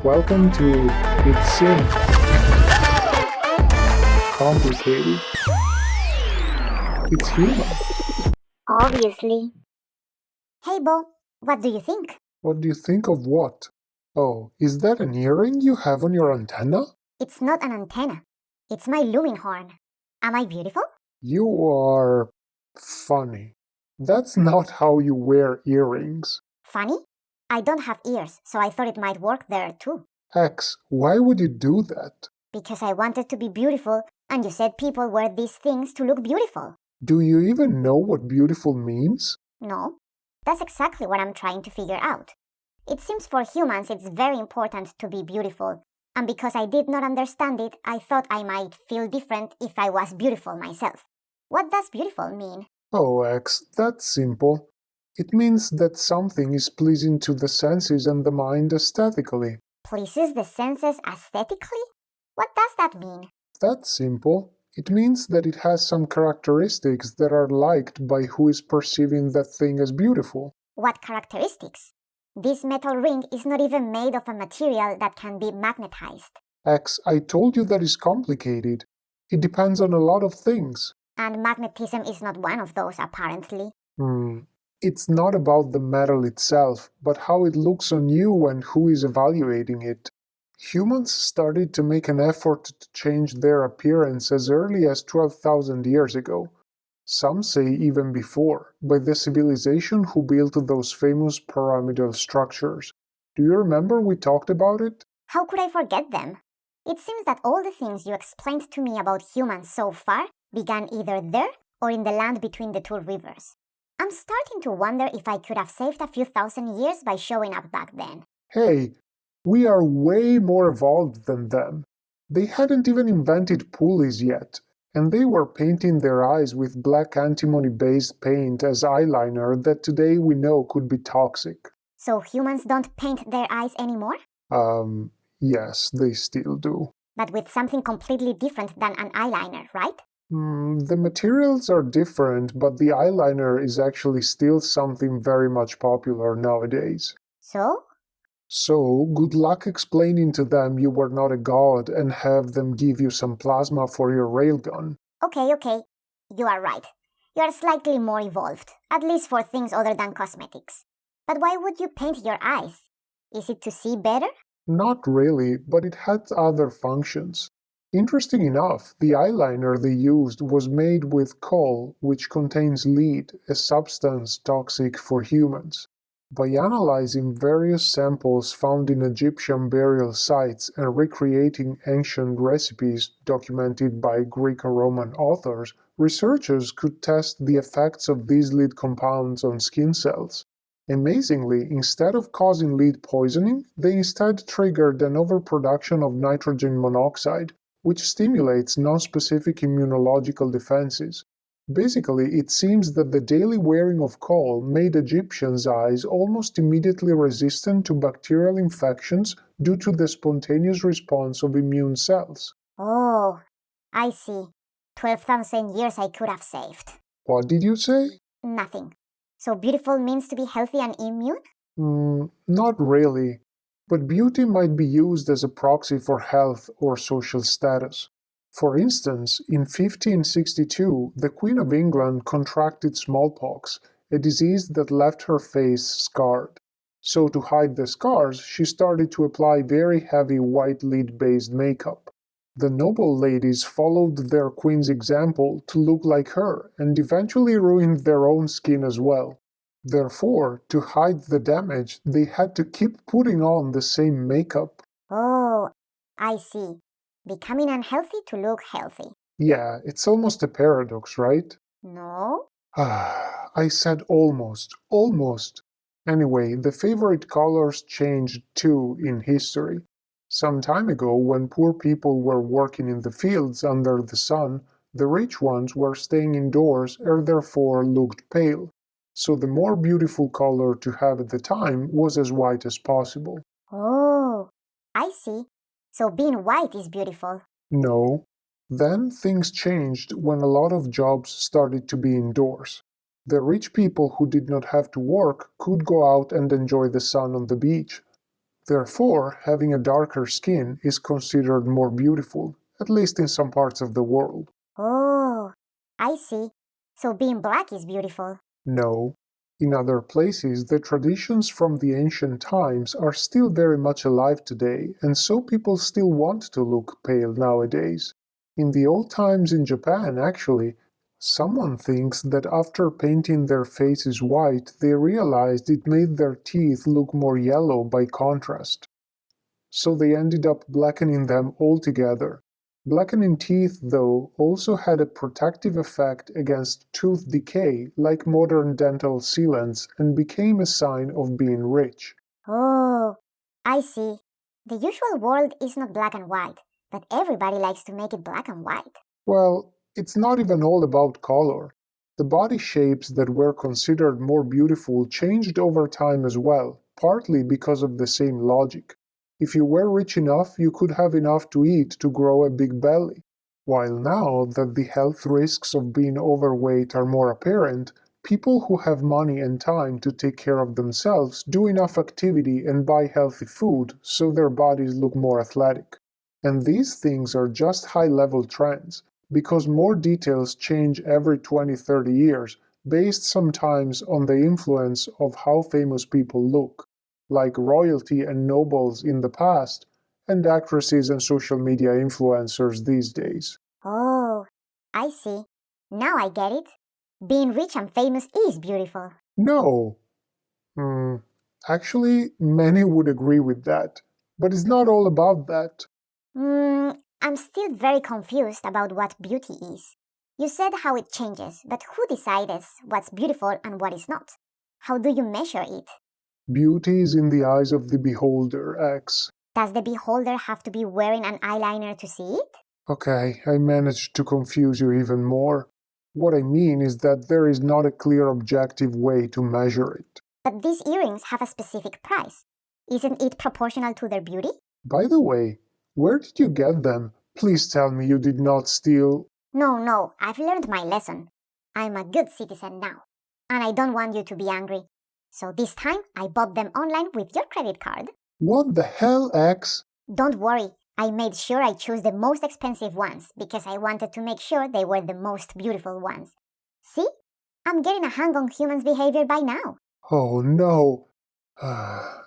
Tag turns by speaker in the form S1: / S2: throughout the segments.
S1: Welcome to It Seems Complicated. It's human.
S2: Obviously. Hey Bo, what do you think?
S1: What do you think of what? Oh, is that an earring you have on your antenna?
S2: It's not an antenna. It's my lumen horn. Am I beautiful?
S1: You are funny. That's not how you wear earrings.
S2: Funny? I don't have ears, so I thought it might work there too.
S1: X, why would you do that?
S2: Because I wanted to be beautiful, and you said people wear these things to look beautiful.
S1: Do you even know what beautiful means?
S2: No? That's exactly what I'm trying to figure out. It seems for humans it's very important to be beautiful, and because I did not understand it, I thought I might feel different if I was beautiful myself. What does beautiful mean?
S1: Oh, X, that's simple. It means that something is pleasing to the senses and the mind aesthetically.
S2: Pleases the senses aesthetically? What does that mean?
S1: That's simple. It means that it has some characteristics that are liked by who is perceiving that thing as beautiful.
S2: What characteristics? This metal ring is not even made of a material that can be magnetized.
S1: X, I told you that is complicated. It depends on a lot of things.
S2: And magnetism is not one of those, apparently.
S1: It's not about the metal itself, but how it looks on you and who is evaluating it. Humans started to make an effort to change their appearance as early as 12,000 years ago. Some say even before, by the civilization who built those famous pyramidal structures. Do you remember we talked about it?
S2: How could I forget them? It seems that all the things you explained to me about humans so far began either there or in the land between the two rivers. I'm starting to wonder if I could have saved a few thousand years by showing up back then.
S1: Hey, we are way more evolved than them. They hadn't even invented pulleys yet, and they were painting their eyes with black antimony-based paint as eyeliner that today we know could be toxic.
S2: So humans don't paint their eyes anymore?
S1: Yes, they still do.
S2: But with something completely different than an eyeliner, right?
S1: The materials are different, but the eyeliner is actually still something very much popular nowadays.
S2: So?
S1: So, good luck explaining to them you were not a god and have them give you some plasma for your railgun.
S2: Okay. You are right. You are slightly more evolved, at least for things other than cosmetics. But why would you paint your eyes? Is it to see better?
S1: Not really, but it had other functions. Interesting enough, the eyeliner they used was made with coal, which contains lead, a substance toxic for humans. By analyzing various samples found in Egyptian burial sites and recreating ancient recipes documented by Greco-Roman authors, researchers could test the effects of these lead compounds on skin cells. Amazingly, instead of causing lead poisoning, they instead triggered an overproduction of nitrogen monoxide, which stimulates non-specific immunological defenses. Basically, it seems that the daily wearing of coal made Egyptians' eyes almost immediately resistant to bacterial infections due to the spontaneous response of immune cells.
S2: Oh, I see. 12,000 years I could have saved.
S1: What did you say?
S2: Nothing. So beautiful means to be healthy and immune?
S1: Not really. But beauty might be used as a proxy for health or social status. For instance, in 1562, the Queen of England contracted smallpox, a disease that left her face scarred. So to hide the scars, she started to apply very heavy white lead-based makeup. The noble ladies followed their queen's example to look like her and eventually ruined their own skin as well. Therefore, to hide the damage, they had to keep putting on the same makeup.
S2: Oh, I see. Becoming unhealthy to look healthy.
S1: Yeah, it's almost a paradox, right?
S2: No?
S1: I said almost. Anyway, the favorite colors changed too in history. Some time ago, when poor people were working in the fields under the sun, the rich ones were staying indoors and therefore looked pale. So the more beautiful color to have at the time was as white as possible.
S2: Oh, I see. So being white is beautiful.
S1: No. Then things changed when a lot of jobs started to be indoors. The rich people who did not have to work could go out and enjoy the sun on the beach. Therefore, having a darker skin is considered more beautiful, at least in some parts of the world.
S2: Oh, I see. So being black is beautiful.
S1: No. In other places, the traditions from the ancient times are still very much alive today, and so people still want to look pale nowadays. In the old times in Japan, actually, someone thinks that after painting their faces white, they realized it made their teeth look more yellow by contrast. So they ended up blackening them altogether. Blackening teeth, though, also had a protective effect against tooth decay, like modern dental sealants, and became a sign of being rich.
S2: Oh, I see. The usual world is not black and white, but everybody likes to make it black and white.
S1: Well, it's not even all about color. The body shapes that were considered more beautiful changed over time as well, partly because of the same logic. If you were rich enough, you could have enough to eat to grow a big belly. While now that the health risks of being overweight are more apparent, people who have money and time to take care of themselves do enough activity and buy healthy food so their bodies look more athletic. And these things are just high-level trends, because more details change every 20-30 years, based sometimes on the influence of how famous people look, like royalty and nobles in the past, and actresses and social media influencers these days.
S2: Oh, I see. Now I get it. Being rich and famous is beautiful.
S1: No. Hmm. Actually, many would agree with that. But it's not all about that.
S2: I'm still very confused about what beauty is. You said how it changes, but who decides what's beautiful and what is not? How do you measure it?
S1: Beauty is in the eyes of the beholder, X.
S2: Does the beholder have to be wearing an eyeliner to see it?
S1: Okay, I managed to confuse you even more. What I mean is that there is not a clear objective way to measure it.
S2: But these earrings have a specific price. Isn't it proportional to their beauty?
S1: By the way, where did you get them? Please tell me you did not steal.
S2: No, I've learned my lesson. I'm a good citizen now. And I don't want you to be angry. So this time I bought them online with your credit card.
S1: What the hell, X?
S2: Don't worry, I made sure I chose the most expensive ones because I wanted to make sure they were the most beautiful ones. See? I'm getting a hang on humans' behavior by now.
S1: Oh no.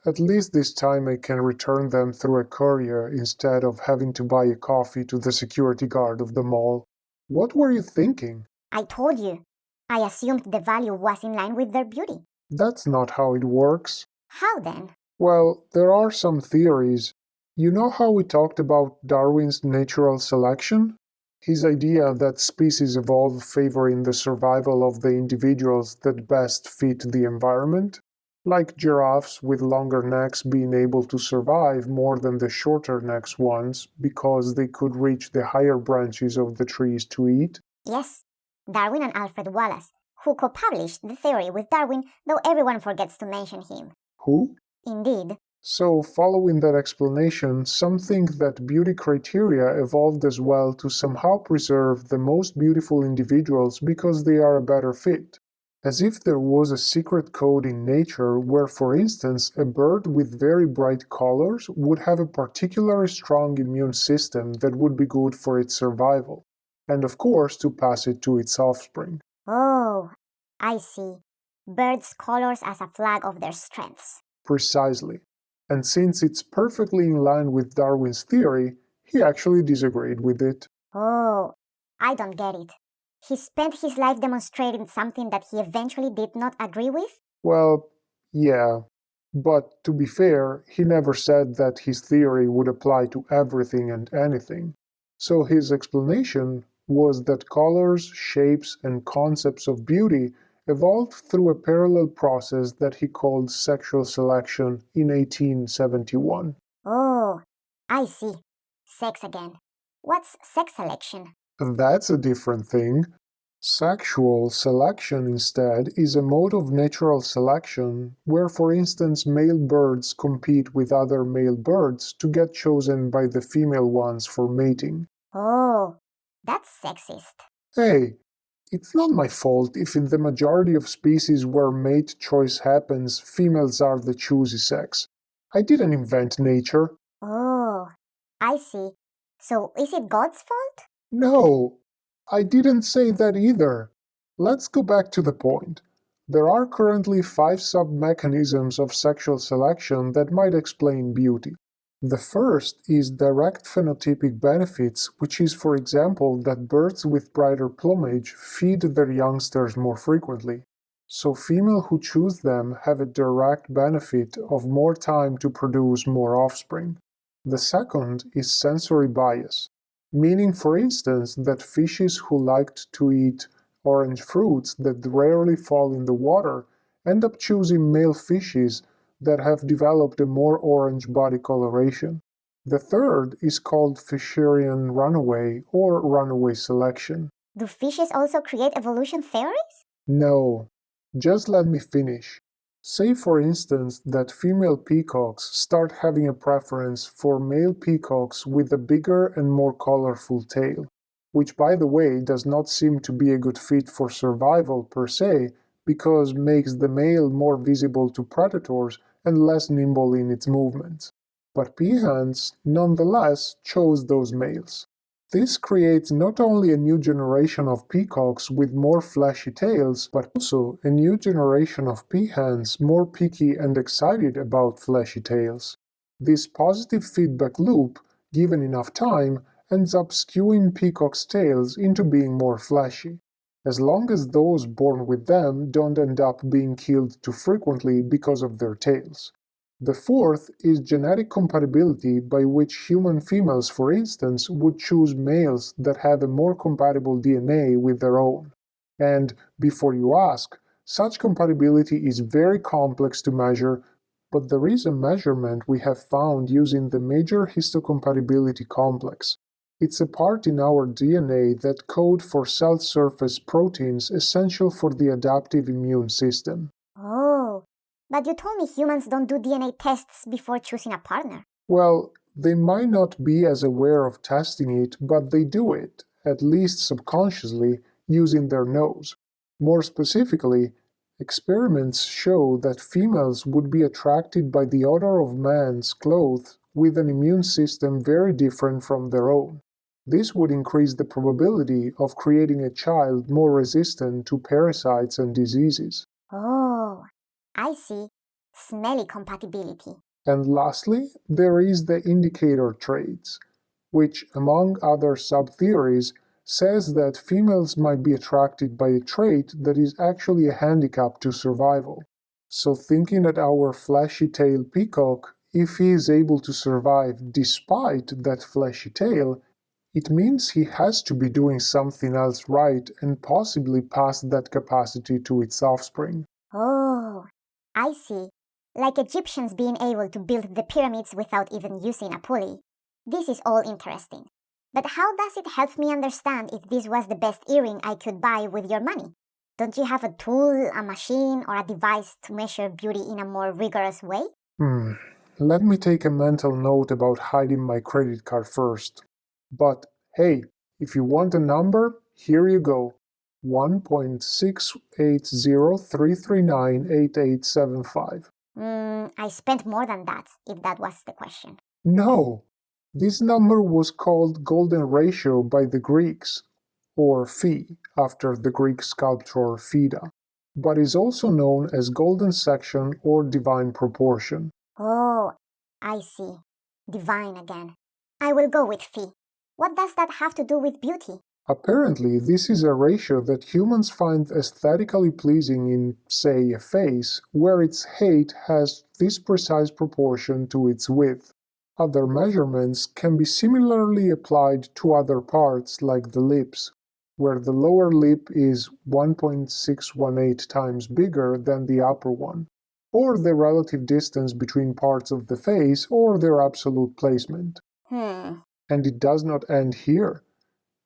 S1: At least this time I can return them through a courier instead of having to buy a coffee to the security guard of the mall. What were you thinking?
S2: I told you. I assumed the value was in line with their beauty.
S1: That's not how it works.
S2: How then?
S1: Well, there are some theories. You know how we talked about Darwin's natural selection? His idea that species evolve favoring the survival of the individuals that best fit the environment? Like giraffes with longer necks being able to survive more than the shorter necks ones because they could reach the higher branches of the trees to eat?
S2: Yes, Darwin and Alfred Wallace, who co published the theory with Darwin, though everyone forgets to mention him.
S1: Who?
S2: Indeed.
S1: So, following that explanation, some think that beauty criteria evolved as well to somehow preserve the most beautiful individuals because they are a better fit. As if there was a secret code in nature where, for instance, a bird with very bright colors would have a particularly strong immune system that would be good for its survival, and of course to pass it to its offspring.
S2: Oh, I see. Birds' colors as a flag of their strengths.
S1: Precisely. And since it's perfectly in line with Darwin's theory, he actually disagreed with it.
S2: Oh, I don't get it. He spent his life demonstrating something that he eventually did not agree with?
S1: Well, yeah. But to be fair, he never said that his theory would apply to everything and anything. So his explanation was that colors, shapes, and concepts of beauty evolved through a parallel process that he called sexual selection in 1871.
S2: Oh, I see. Sex again. What's sex selection?
S1: That's a different thing. Sexual selection, instead, is a mode of natural selection where, for instance, male birds compete with other male birds to get chosen by the female ones for mating.
S2: Oh, that's sexist.
S1: Hey, it's not my fault if in the majority of species where mate choice happens, females are the choosy sex. I didn't invent nature.
S2: Oh, I see. So is it God's fault?
S1: No, I didn't say that either. Let's go back to the point. There are currently 5 sub-mechanisms of sexual selection that might explain beauty. The first is direct phenotypic benefits, which is, for example, that birds with brighter plumage feed their youngsters more frequently. So females who choose them have a direct benefit of more time to produce more offspring. The second is sensory bias, meaning, for instance, that fishes who liked to eat orange fruits that rarely fall in the water end up choosing male fishes that have developed a more orange body coloration. The third is called Fisherian runaway or runaway selection.
S2: Do fishes also create evolution theories?
S1: No, just let me finish. Say, for instance, that female peacocks start having a preference for male peacocks with a bigger and more colorful tail, which, by the way, does not seem to be a good fit for survival per se, because makes the male more visible to predators and less nimble in its movements. But peahens, nonetheless, chose those males. This creates not only a new generation of peacocks with more fleshy tails, but also a new generation of peahens more picky and excited about fleshy tails. This positive feedback loop, given enough time, ends up skewing peacocks' tails into being more fleshy, as long as those born with them don't end up being killed too frequently because of their tails. The fourth is genetic compatibility, by which human females, for instance, would choose males that have a more compatible DNA with their own. And, before you ask, such compatibility is very complex to measure, but there is a measurement we have found using the major histocompatibility complex. It's a part in our DNA that code for cell surface proteins essential for the adaptive immune system.
S2: Oh, but you told me humans don't do DNA tests before choosing a partner.
S1: Well, they might not be as aware of testing it, but they do it, at least subconsciously, using their nose. More specifically, experiments show that females would be attracted by the odor of men's clothes with an immune system very different from their own. This would increase the probability of creating a child more resistant to parasites and diseases.
S2: Oh, I see. Smelly compatibility.
S1: And lastly, there is the indicator traits, which, among other sub-theories, says that females might be attracted by a trait that is actually a handicap to survival. So thinking that our fleshy-tailed peacock, if he is able to survive despite that fleshy tail, it means he has to be doing something else right and possibly pass that capacity to its offspring.
S2: Oh, I see. Like Egyptians being able to build the pyramids without even using a pulley. This is all interesting. But how does it help me understand if this was the best earring I could buy with your money? Don't you have a tool, a machine, or a device to measure beauty in a more rigorous way?
S1: Hmm. Let me take a mental note about hiding my credit card first. But hey, if you want a number, here you go. 1.6803398875.
S2: I spent more than that, if that was the question.
S1: No, this number was called golden ratio by the Greeks, or phi, after the Greek sculptor Phida, but is also known as golden section or divine proportion.
S2: Oh, I see. Divine again. I will go with phi. What does that have to do with beauty?
S1: Apparently, this is a ratio that humans find aesthetically pleasing in, say, a face, where its height has this precise proportion to its width. Other measurements can be similarly applied to other parts, like the lips, where the lower lip is 1.618 times bigger than the upper one, or the relative distance between parts of the face, or their absolute placement.
S2: Hmm.
S1: And it does not end here.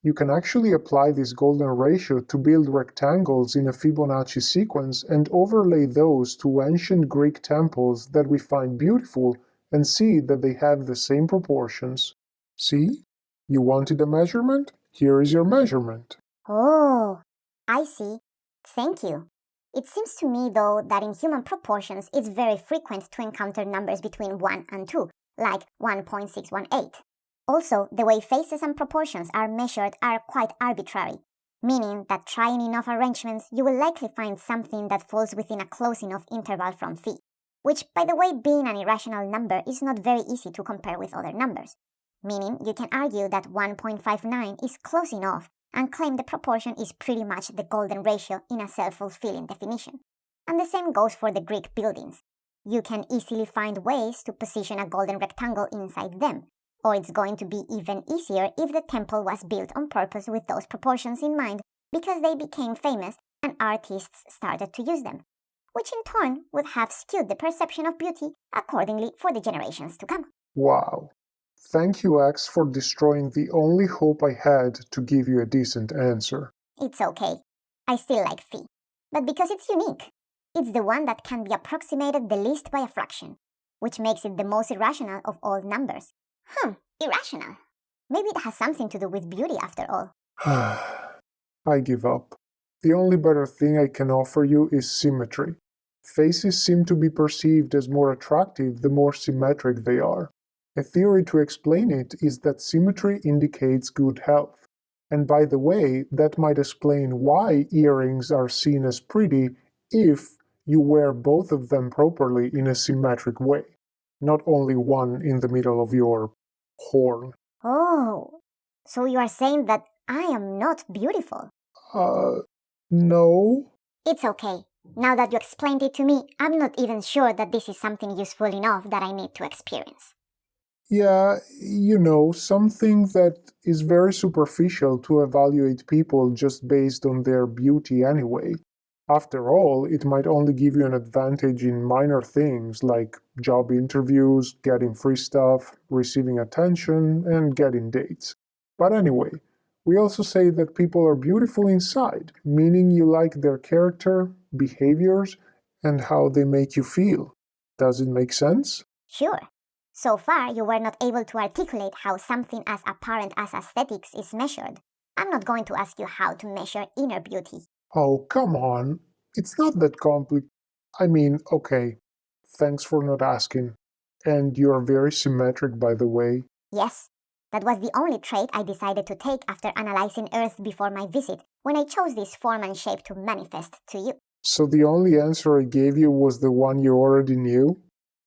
S1: You can actually apply this golden ratio to build rectangles in a Fibonacci sequence and overlay those to ancient Greek temples that we find beautiful and see that they have the same proportions. See? You wanted a measurement? Here is your measurement.
S2: Oh, I see. Thank you. It seems to me, though, that in human proportions it's very frequent to encounter numbers between 1 and 2, like 1.618. Also, the way faces and proportions are measured are quite arbitrary, meaning that trying enough arrangements you will likely find something that falls within a close enough interval from phi, which, by the way, being an irrational number is not very easy to compare with other numbers, meaning you can argue that 1.59 is close enough and claim the proportion is pretty much the golden ratio in a self-fulfilling definition. And the same goes for the Greek buildings. You can easily find ways to position a golden rectangle inside them, or it's going to be even easier if the temple was built on purpose with those proportions in mind because they became famous and artists started to use them, which in turn would have skewed the perception of beauty accordingly for the generations to come.
S1: Wow. Thank you, X, for destroying the only hope I had to give you a decent answer.
S2: It's okay. I still like phi. But because it's unique. It's the one that can be approximated the least by a fraction, which makes it the most irrational of all numbers. Irrational. Maybe it has something to do with beauty after all.
S1: I give up. The only better thing I can offer you is symmetry. Faces seem to be perceived as more attractive the more symmetric they are. A theory to explain it is that symmetry indicates good health. And by the way, that might explain why earrings are seen as pretty if you wear both of them properly in a symmetric way, not only one in the middle of your horn.
S2: Oh, so you are saying that I am not beautiful?
S1: No.
S2: It's okay. Now that you explained it to me, I'm not even sure that this is something useful enough that I need to experience.
S1: Yeah, something that is very superficial to evaluate people just based on their beauty anyway. After all, it might only give you an advantage in minor things like job interviews, getting free stuff, receiving attention, and getting dates. But anyway, we also say that people are beautiful inside, meaning you like their character, behaviors, and how they make you feel. Does it make sense?
S2: Sure. So far, you were not able to articulate how something as apparent as aesthetics is measured. I'm not going to ask you how to measure inner beauty.
S1: Oh, come on. It's not that complicated. Okay. Thanks for not asking. And you're very symmetric, by the way.
S2: Yes, that was the only trait I decided to take after analyzing Earth before my visit, when I chose this form and shape to manifest to you.
S1: So the only answer I gave you was the one you already knew?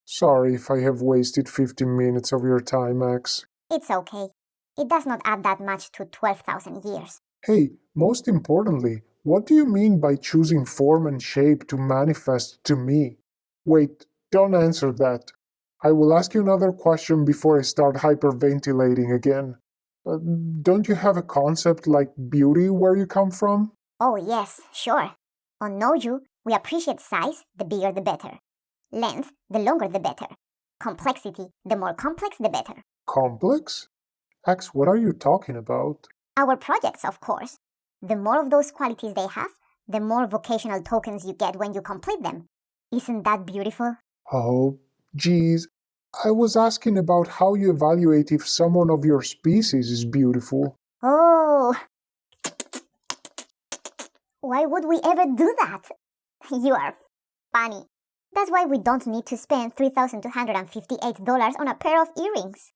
S1: Sorry if I have wasted 15 minutes of your time, Max.
S2: It's okay. It does not add that much to 12,000 years.
S1: Hey, most importantly, what do you mean by choosing form and shape to manifest to me? Wait, don't answer that. I will ask you another question before I start hyperventilating again. Don't you have a concept like beauty where you come from?
S2: Oh yes, sure. On Noju, we appreciate size, the bigger the better. Length, the longer the better. Complexity, the more complex the better.
S1: Complex? X, what are you talking about?
S2: Our projects, of course. The more of those qualities they have, the more vocational tokens you get when you complete them. Isn't that beautiful?
S1: Oh, geez. I was asking about how you evaluate if someone of your species is beautiful.
S2: Oh, why would we ever do that? You are funny. That's why we don't need to spend $3,258 on a pair of earrings.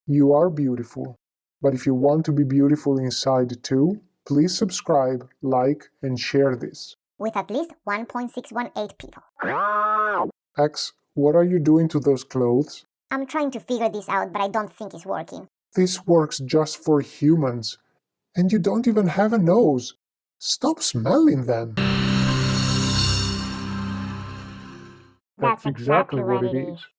S1: You are beautiful. But if you want to be beautiful inside too, please subscribe, like, and share this.
S2: With at least 1.618 people.
S1: X, what are you doing to those clothes?
S2: I'm trying to figure this out, but I don't think it's working.
S1: This works just for humans. And you don't even have a nose. Stop smelling them.
S2: That's exactly what it is.